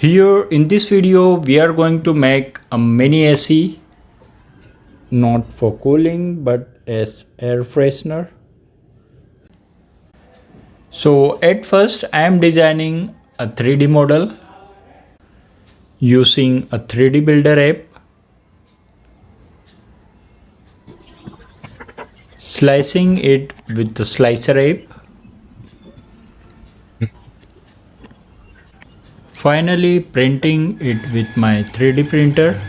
Here in this video we are going to make a mini AC, not for cooling but as air freshener. So at first I am designing a 3D model using a 3D builder app, slicing it with the slicer app, finally printing it with my 3D printer.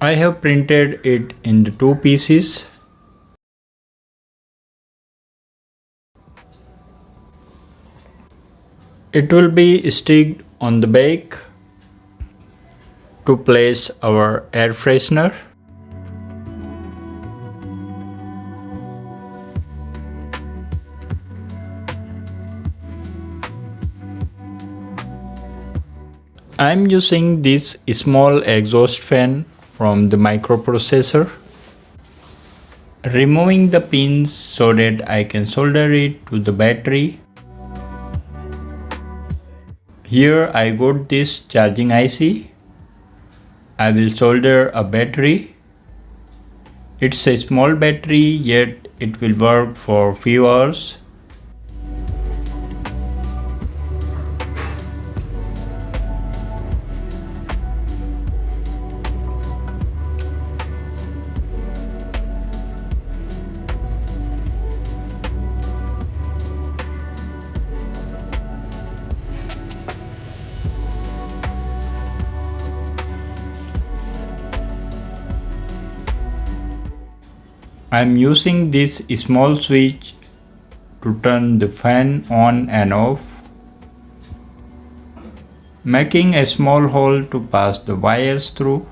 I have printed it in the 2 pieces. It will be sticked on the back to place our air freshener. I am using this small exhaust fan from the microprocessor, removing the pins so that I can solder it to the battery. Here I got this charging IC. I will solder a battery. It's a small battery, yet it will work for few hours. I am using this small switch to turn the fan on and off, making a small hole to pass the wires through.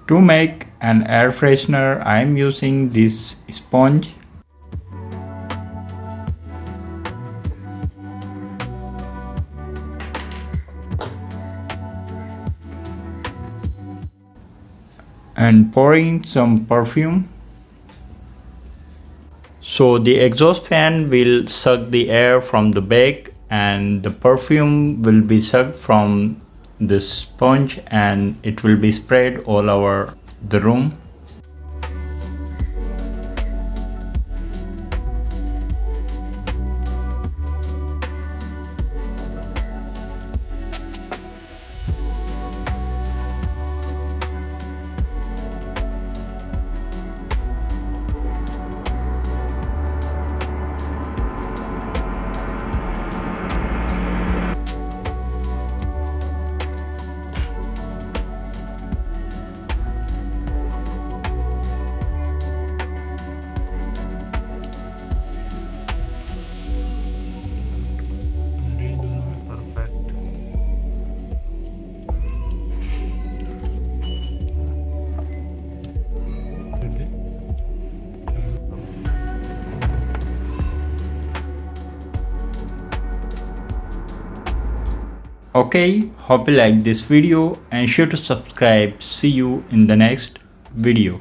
To make an air freshener, I am using this sponge. And pouring some perfume. So the exhaust fan will suck the air from the back and the perfume will be sucked from the sponge and it will be spread all over the room. Okay, hope you like this video and sure to subscribe. See you in the next video.